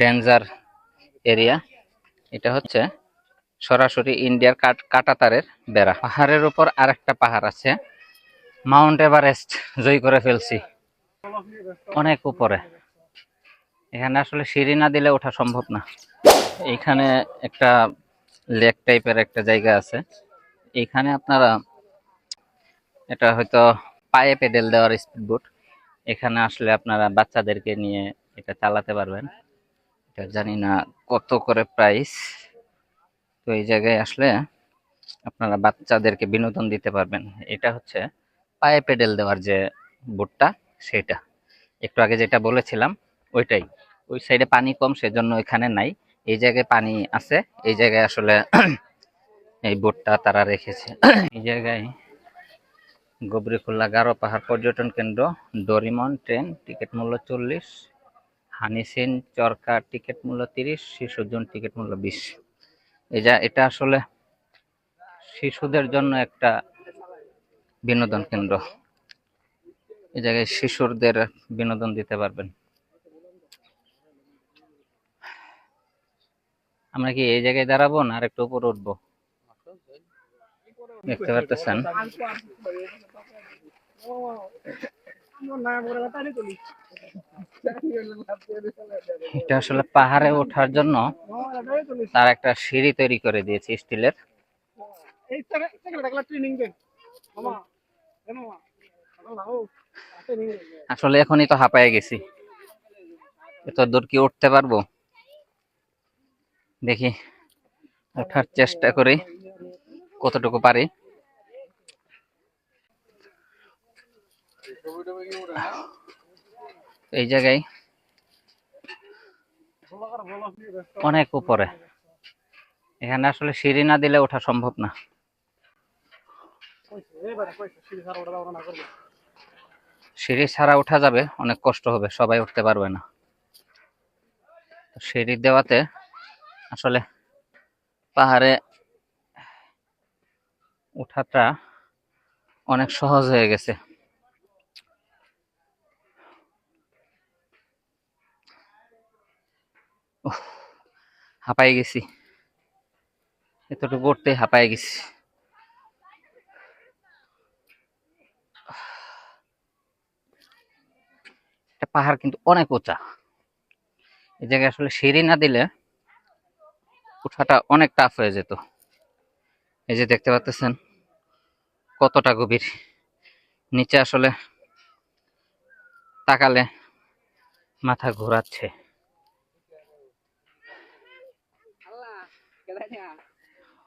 Danger area. এটা হচ্ছে সরাসরি ইন্ডিয়ার কাঁটাতারের বেড়া। পাহাড়ের উপর আরেকটা পাহাড় আছে, মাউন্ট এভারেস্ট জয় করে ফেলছি অনেক উপরে। এখানে আসলে সিঁড়ি না দিলে ওঠা সম্ভব না। এইখানে একটা লেক টাইপের একটা জায়গা আছে, এইখানে আপনারা, এটা হয়তো পায়ে পেডেল দেওয়ার স্পিড বোট, এখানে আসলে আপনারা বাচ্চাদেরকে নিয়ে এটা চালাতে পারবেন। এটা জানি না কত করে প্রাইস। তো এই জায়গায় আসলে আপনারা বাচ্চাদেরকে বিনোদন দিতে পারবেন। এটা হচ্ছে পায়ে পেডেল দেওয়ার যে বোটটা, সেটা একটু আগে যেটা বলেছিলাম ওইটাই। ওই সাইডে পানি কম, সেজন্য এখানে নাই। এই জায়গায় পানি আছে, এই জায়গায় আসলে এই বোটটা তারা রেখেছে। এই জায়গায় গবরিখোল্লা গারো পাহাড় পর্যটন কেন্দ্র, ডোরিমন ট্রেন, টিকিট মূল্য 40, হানিসিন চরকা টিকিট মূল্য 30, শিশু জোন টিকিট মূল্য 20। এটা আসলে শিশুদের জন্য একটা বিনোদন কেন্দ্র। এই জায়গায় শিশুদের বিনোদন দিতে পারবেন। আমরা কি এই জায়গায় দাঁড়াবো না আর একটু উপরে উঠবো? দেখতে পারতেছেন এটা আসলে পাহাড়ে ওঠার জন্য তার একটা সিঁড়ি তৈরি করে দিয়েছে স্টিলের। আসলে এখনই তো হাঁপায়ে গেছি, এত দূর কি উঠতে পারবো? দেখি ওঠার চেষ্টা করি কতটুকু পারি। এই জায়গায় অনেক উপরে, এখানে আসলে সিঁড়ি না দিলে ওঠা সম্ভব না। সিঁড়ি ছাড়া ওঠা যাবে, অনেক কষ্ট হবে, সবাই উঠতে পারবে না। সিঁড়ি দেওয়াতে আসলে পাহাড়ে ওঠাটা অনেক সহজ হয়ে গেছে। হাঁপায়ে গেছি, এতটুকু উঠতে হাঁপায়ে গেছি। পাহাড় কিন্তু অনেক উঁচা, এই জায়গায় আসলে সিঁড়ি না দিলে ওঠাটা অনেক টাফ হয়ে যেত। এই যে দেখতে পাচ্ছেন কতটা গভীর, নিচে আসলে তাকালে মাথা ঘোরাচ্ছে।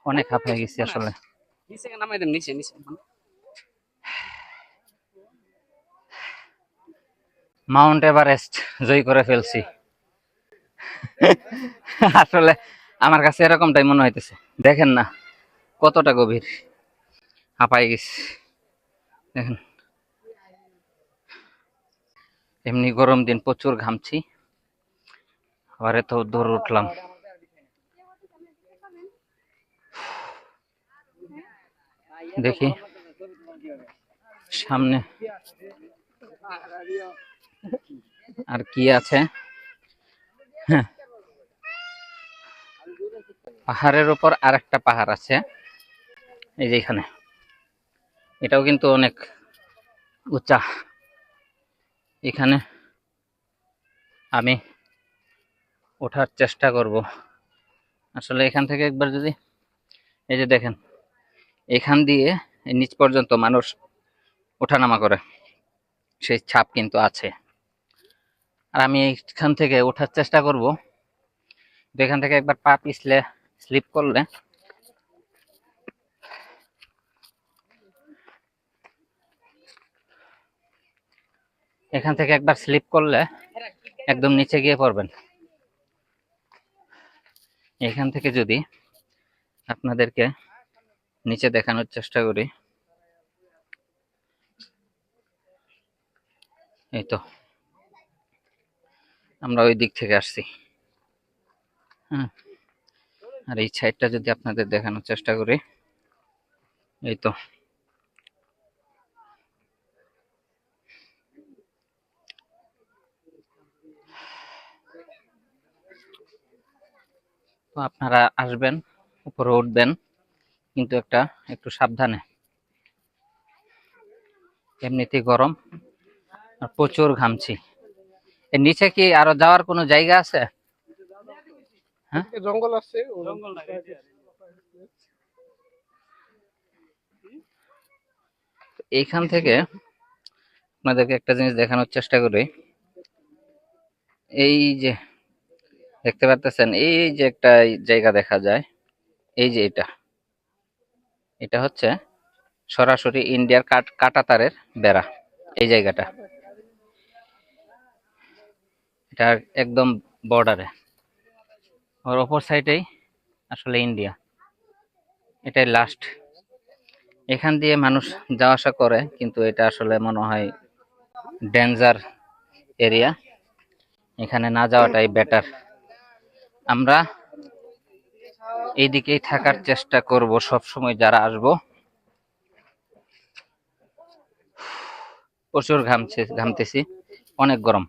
অনেক হাঁপায়ে গেছি আসলে। মাউন্ট এভারেস্ট জয় করে ফেলছি। আসলে আমার কাছে এরকমটাই মনে হইতেছে, দেখেন না কতটা গভীর, হাঁপায়ে গেছি। দেখেন, এমনি গরম দিন প্রচুর ঘামছি, আবার এত দূর উঠলাম। দেখি সামনে আর কি আছে। হ্যাঁ, পাহাড়ের উপর আরেকটা পাহাড় আছে, এই যে এখানে, এটাও কিন্তু অনেক উঁচা। এখানে আমি ওঠার চেষ্টা করব। আসলে এখান থেকে একবার যদি, এই যে দেখেন, এখান দিয়ে নিচ পর্যন্ত মানুষ ওঠানামা করে, সেই ছাপ কিন্তু আছে। আর আমি এখান থেকে ওঠার চেষ্টা করব, এখান থেকে একবার পা পিছলে স্লিপ করলে এখান থেকে একবার স্লিপ করলে একদম নিচে গিয়ে পড়বেন। এখান থেকে যদি আপনাদেরকে নিচে দেখানোর চেষ্টা করি, এই তো আমরা ওই দিক থেকে আসছি। হ্যাঁ, আর এই সাইডটা যদি আপনাদের দেখানোর চেষ্টা করি, এই তো তো আপনারা আসবেন, উপরে উঠবেন, কিন্তু একটু সাবধানে। এমনিতেই গরম আর প্রচুর ঘামছি। এর নিচে কি আরো যাওয়ার কোনো জায়গা আছে? হ্যাঁ, জঙ্গল আছে। এইখান থেকে আপনাদেরকে একটা জিনিস দেখানোর চেষ্টা করি। এই যে দেখতে পাচ্ছেন, এই যে একটা জায়গা দেখা যায়, এই যে এটা হচ্ছে সরাসরি ইন্ডিয়ার কাঁটাতারের বেড়া। এই জায়গাটা, এটা একদম বর্ডারে, ওর অপর সাইডেই আসলে ইন্ডিয়া। এটাই লাস্ট। এখান দিয়ে মানুষ যাওয়া আসা করে, কিন্তু এটা আসলে মনে হয় ডেঞ্জার এরিয়া। এখানে না যাওয়াটাই বেটার। আমরা এইদিকেই থাকার চেষ্টা করব সব সময় যারা আসবো। প্রচুর ঘামতেছি, অনেক গরম।